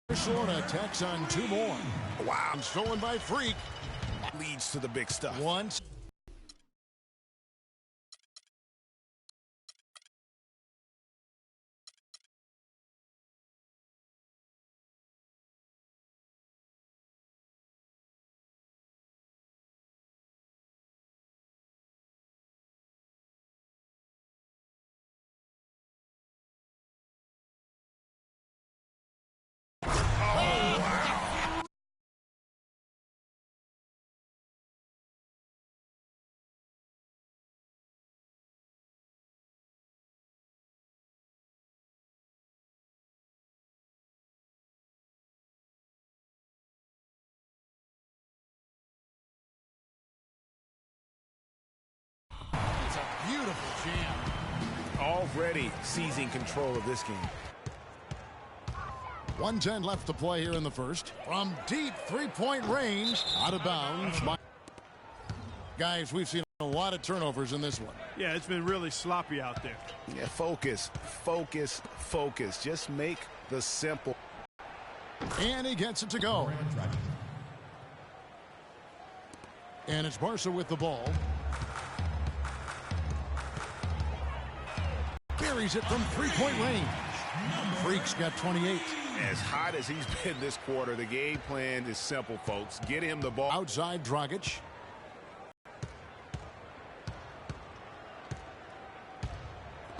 Barcelona tacks on 2 more. Wow, stolen by Freak. Leads to the big stuff. Once. It's a beautiful jam. Already seizing control of this game. 1:10 left to play here in the first. From deep three-point range, out of bounds. Guys, we've seen a lot of turnovers in this one. Yeah, it's been really sloppy out there. Yeah, focus, focus, focus. Just make the simple. And he gets it to go. And it's Barca with the ball. Carries it from three-point range. Freak's got 28. As hot as he's been this quarter, the game plan is simple, folks. Get him the ball. Outside Dragic.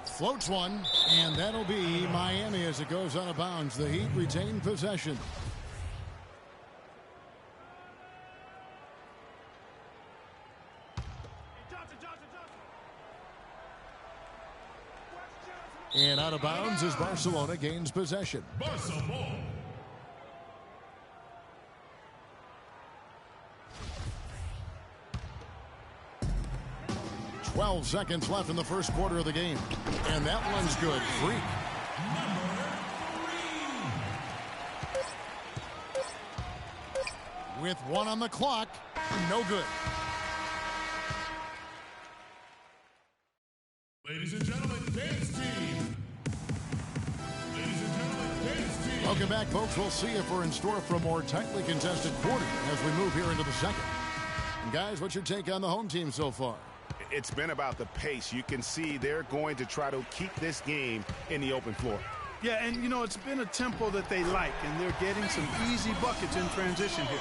Floats one, and that'll be Miami as it goes out of bounds. The Heat retain possession. And out of bounds as Barcelona gains possession. 12 seconds left in the first quarter of the game. And that one's good. Freak. With 1 on the clock. No good. Ladies and gentlemen, dance team. Ladies and gentlemen, dance team. Welcome back, folks. We'll see if we're in store for a more tightly contested quarter as we move here into the second. And guys, what's your take on the home team so far? It's been about the pace. You can see they're going to try to keep this game in the open floor. Yeah, and, you know, it's been a tempo that they like, and they're getting some easy buckets in transition here.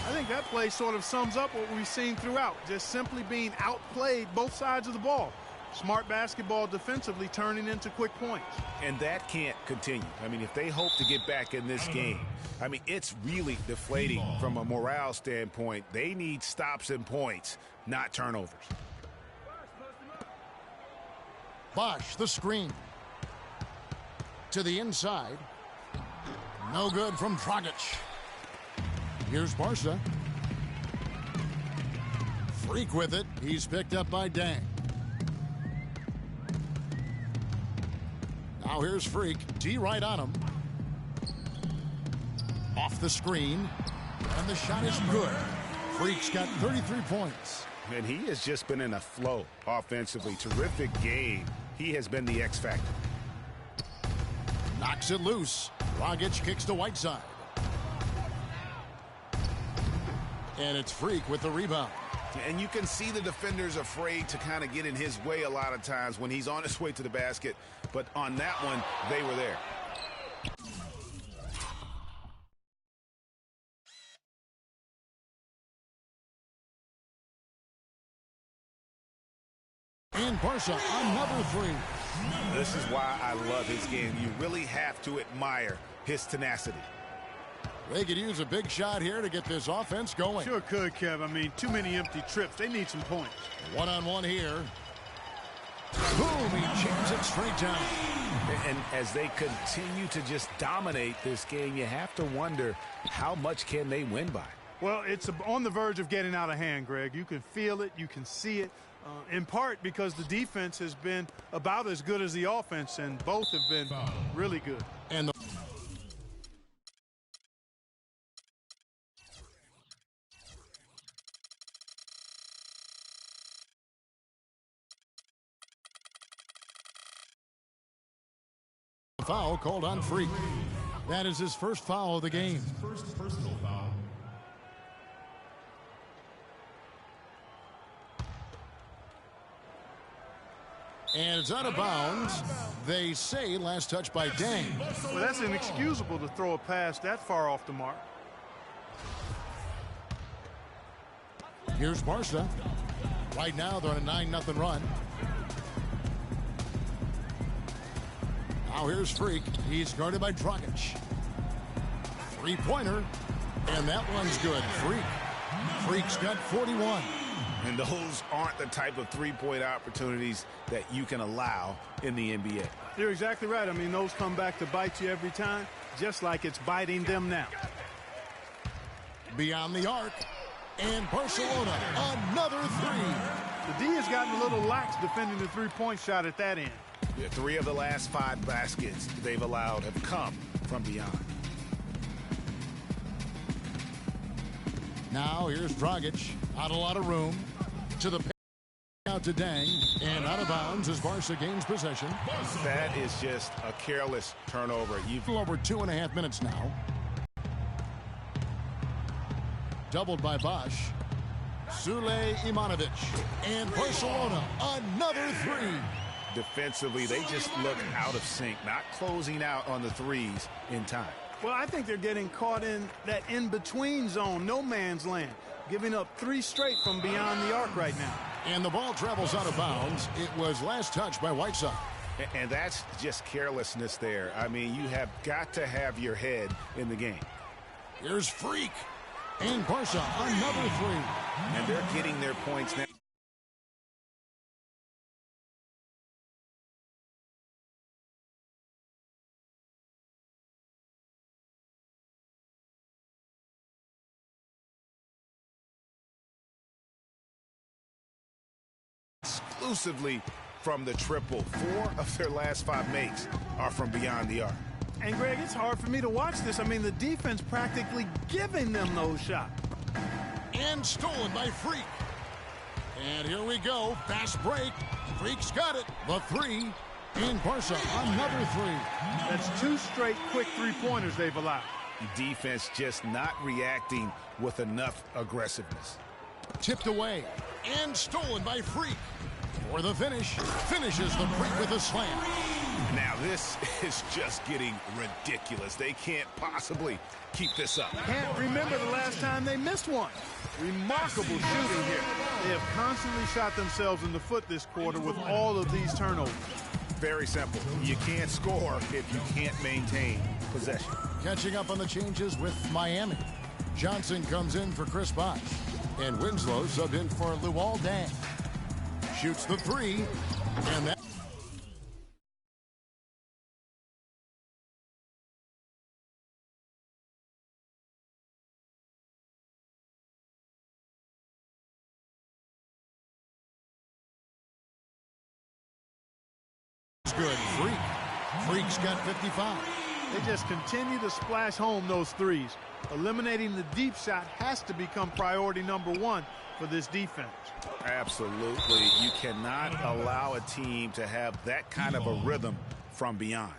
I think that play sort of sums up what we've seen throughout, just simply being outplayed both sides of the ball. Smart basketball defensively turning into quick points. And that can't continue. I mean, if they hope to get back in this game, I mean, it's really deflating from a morale standpoint. They need stops and points, not turnovers. Bosh, the screen. To the inside. No good from Dragic. Here's Barca. Freak with it. He's picked up by Dang. Now here's Freak. D right on him. Off the screen. And the shot is good. Freak's got 33 points. And he has just been in a flow offensively. Terrific game. He has been the X factor. Knocks it loose. Dragic kicks to Whiteside. And it's Freak with the rebound. And you can see the defenders afraid to kind of get in his way a lot of times when he's on his way to the basket. But on that one, they were there. And Barca, another three. This is why I love his game. You really have to admire his tenacity. They could use a big shot here to get this offense going. Sure could, Kev. I mean, too many empty trips. They need some points. One-on-one here. Boom, he jams it straight down. And as they continue to just dominate this game, you have to wonder how much can they win by. Well, it's on the verge of getting out of hand, Greg. You can feel it. You can see it. In part because the defense has been about as good as the offense, and both have been really good. And the foul called on Freak. That is his first foul of the game. First personal foul. And it's out of bounds. They say last touch by Dang. Well, that's inexcusable to throw a pass that far off the mark. Here's Barca. Right now they're on a 9-0 run. Now here's Freak. He's guarded by Dragic. Three-pointer. And that one's good. Freak's got 41. And those aren't the type of three-point opportunities that you can allow in the NBA. You're exactly right. I mean, those come back to bite you every time, just like it's biting them now. Beyond the arc. And Barcelona, another three. The D has gotten a little lax defending the three-point shot at that end. Yeah, 3 of the last 5 baskets they've allowed have come from beyond. Now here's Dragic. Not a lot of room. To the out to Dang. And out of bounds as Barca gains possession. That is just a careless turnover. You've Over 2.5 minutes now. Doubled by Bosch. Sule Imanovic. And Barcelona, another three. defensively, they just look out of sync, not closing out on the threes in time. Well, I think they're getting caught in that in-between zone, no man's land, giving up 3 straight from beyond the arc right now. And the ball travels out of bounds. It was last touched by Whiteside. And that's just carelessness there. I mean, you have got to have your head in the game. Here's Freak. And Barca, another three. And they're getting their points now. Exclusively from the triple. 4 of their last 5 makes are from beyond the arc. And, Greg, it's hard for me to watch this. I mean, the defense practically giving them those shots. And stolen by Freak. And here we go. Fast break. Freak's got it. The three. And Barca, another three. That's 2 straight quick three-pointers they've allowed. Defense just not reacting with enough aggressiveness. Tipped away. And stolen by Freak. For the finish. Finishes the Freak with a slam. Now this is just getting ridiculous. They can't possibly keep this up. Can't remember the last time they missed one. Remarkable shooting here. They have constantly shot themselves in the foot this quarter with all of these turnovers. Very simple. You can't score if you can't maintain possession. Catching up on the changes with Miami. Johnson comes in for Chris Bosh. And Winslow subbed in for Luol Deng. Shoots the three. And that... good. Freak's got 55. They just continue to splash home those threes. Eliminating the deep shot has to become priority number 1 for this defense. Absolutely. You cannot allow a team to have that kind of a rhythm from beyond.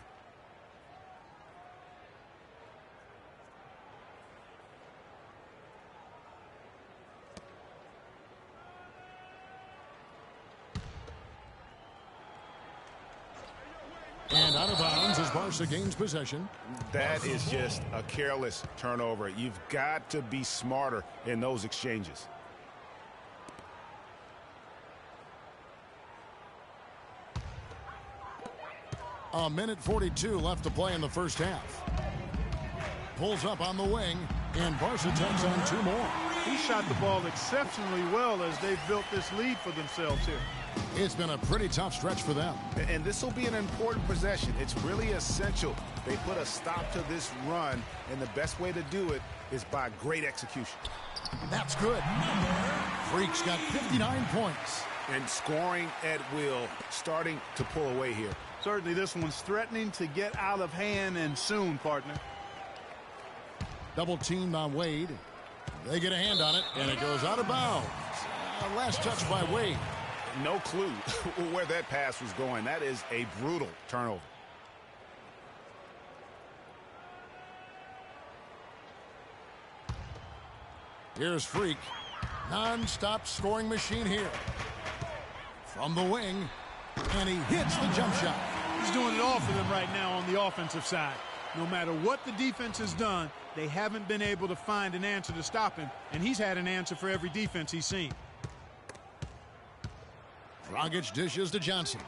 And out of bounds as Barca gains possession. That is just a careless turnover. You've got to be smarter in those exchanges. A minute 42 left to play in the first half. Pulls up on the wing, and Barca takes on 2 more. He shot the ball exceptionally well as they've built this lead for themselves here. It's been a pretty tough stretch for them. And this will be an important possession. It's really essential. They put a stop to this run, and the best way to do it is by great execution. That's good. Freak's got 59 points. And scoring at will, starting to pull away here. Certainly this one's threatening to get out of hand, and soon, partner. Double teamed on Wade. They get a hand on it, and it goes out of bounds. Last touch by Wade. No clue where that pass was going. That is a brutal turnover. Here's Freak. Non-stop scoring machine here. From the wing. And he hits the jump shot. He's doing it all for them right now on the offensive side. No matter what the defense has done, they haven't been able to find an answer to stop him, and he's had an answer for every defense he's seen. Dragic dishes to Johnson.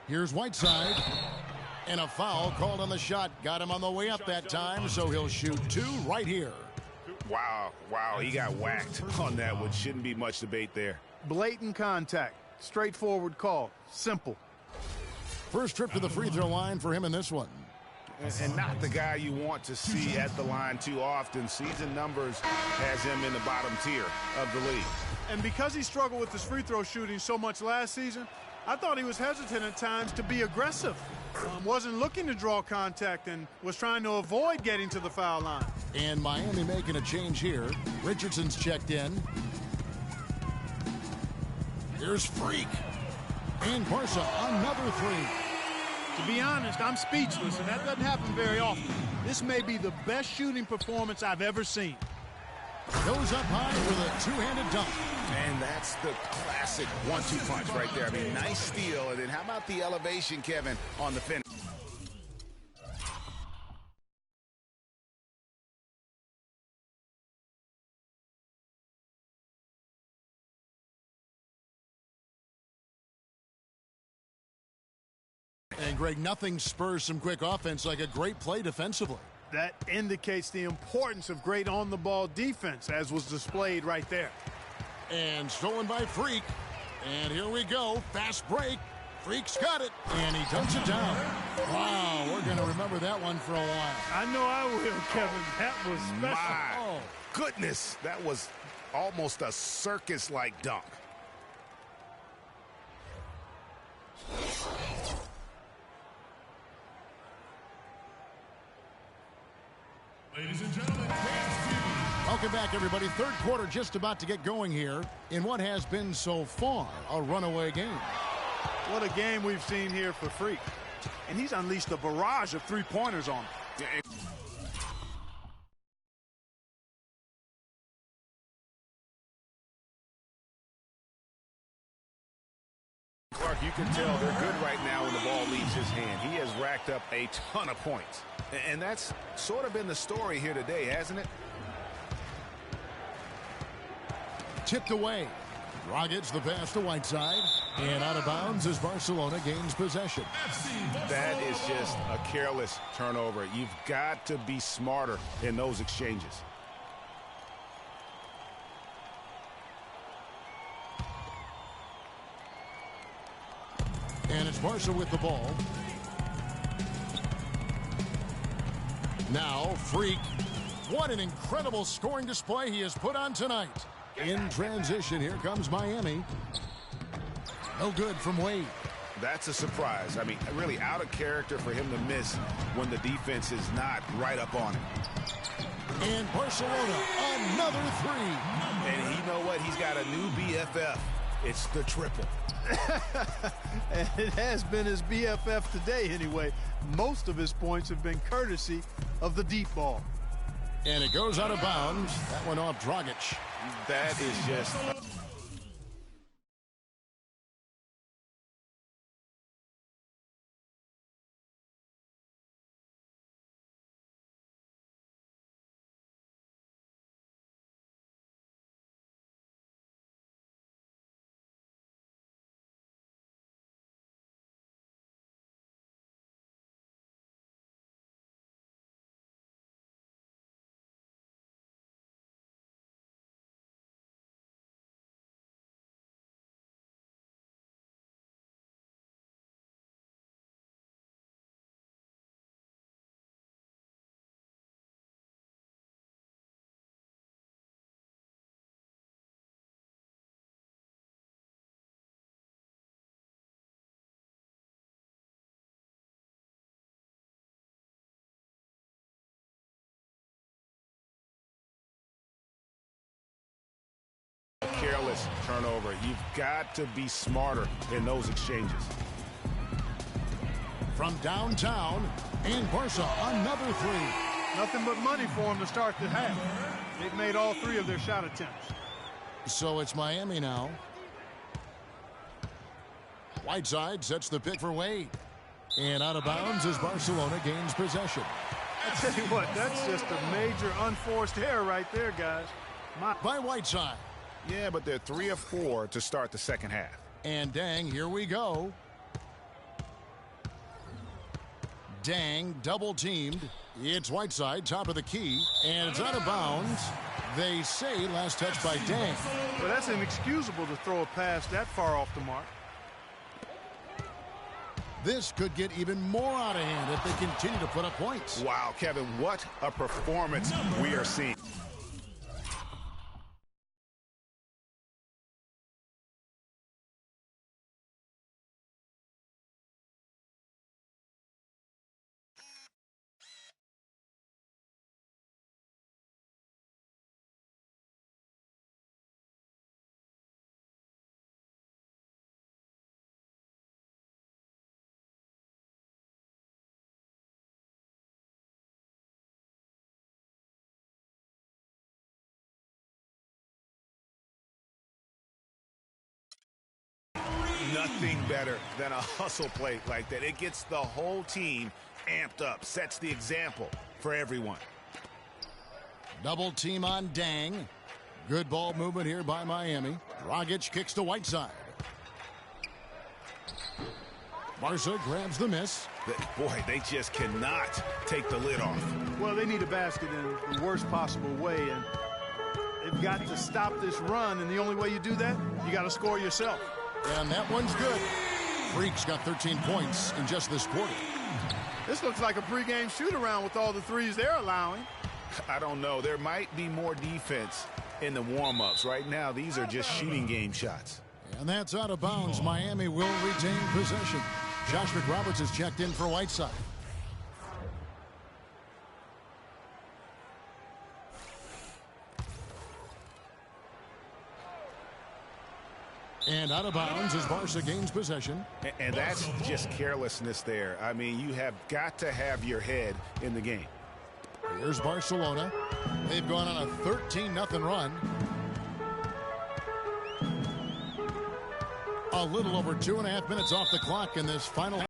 Here's Whiteside. And a foul called on the shot. Got him on the way up that time, so he'll shoot 2 right here. Wow, he got whacked on that one. Shouldn't be much debate there. Blatant contact. Straightforward call. Simple. First trip to the free throw line for him in this one. And not the guy you want to see at the line too often. Season numbers has him in the bottom tier of the league. And because he struggled with his free throw shooting so much last season, I thought he was hesitant at times to be aggressive. Wasn't looking to draw contact and was trying to avoid getting to the foul line. And Miami making a change here. Richardson's checked in. Here's Freak. And Barca, another 3. To be honest, I'm speechless, and that doesn't happen very often. This may be the best shooting performance I've ever seen. Goes up high with a two-handed dunk. And that's the classic 1-2 punch right there. I mean, nice steal. And then how about the elevation, Kevin, on the finish? And, Greg, nothing spurs some quick offense like a great play defensively. That indicates the importance of great on-the-ball defense, as was displayed right there. And stolen by Freak. And here we go. Fast break. Freak's got it. And he dunks it down. Wow, we're going to remember that one for a while. I know I will, Kevin. That was special. My goodness, that was almost a circus-like dunk. Ladies and gentlemen, dance team. Welcome back, everybody. Third quarter just about to get going here in what has been so far a runaway game. What a game we've seen here for Freak. And he's unleashed a barrage of three-pointers on him. Clark, you can tell they're good right now when the ball leaves his hand. He has racked up a ton of points. And that's sort of been the story here today, hasn't it? Tipped away. Dragic the pass to Whiteside. And out of bounds as Barcelona gains possession. That is just a careless turnover. You've got to be smarter in those exchanges. And it's Barca with the ball. Now, Freak. What an incredible scoring display he has put on tonight. In transition, here comes Miami. No good from Wade. That's a surprise. I mean, really out of character for him to miss when the defense is not right up on him. And Barcelona, another 3. And you know what? He's got a new BFF. It's the triple. And it has been his BFF today anyway. Most of his points have been courtesy of the deep ball. And it goes out of bounds. That went off Dragic. That is just... careless turnover. You've got to be smarter in those exchanges. From downtown, and Barca another 3. Nothing but money for them to start the half. They've made all 3 of their shot attempts. So it's Miami now. Whiteside sets the pick for Wade. And out of bounds as Barcelona gains possession. I tell you what, that's just a major unforced error right there, guys. By Whiteside. Yeah, but they're 3 of 4 to start the second half. And Dang, here we go. Dang double teamed. It's Whiteside, top of the key, and it's out of bounds. They say last touch by Dang. Well, that's inexcusable to throw a pass that far off the mark. This could get even more out of hand if they continue to put up points. Wow, Kevin, what a performance we are seeing. Nothing better than a hustle play like that. It gets the whole team amped up, sets the example for everyone. Double team on Dang. Good ball movement here by Miami. Dragic kicks to Whiteside. Barca grabs the miss. Boy, they just cannot take the lid off. Well, they need a basket in the worst possible way, and they've got to stop this run, and the only way you do that, you got to score yourself. And that one's good. Freak's got 13 points in just this quarter. This looks like a pregame shoot-around with all the threes they're allowing. I don't know. There might be more defense in the warm-ups. Right now, these are just shooting game shots. And that's out of bounds. Miami will retain possession. Josh McRoberts has checked in for Whiteside. And out of bounds as Barca gains possession. And that's just carelessness there. I mean, you have got to have your head in the game. Here's Barcelona. They've gone on a 13-0 run. A little over 2.5 minutes off the clock in this final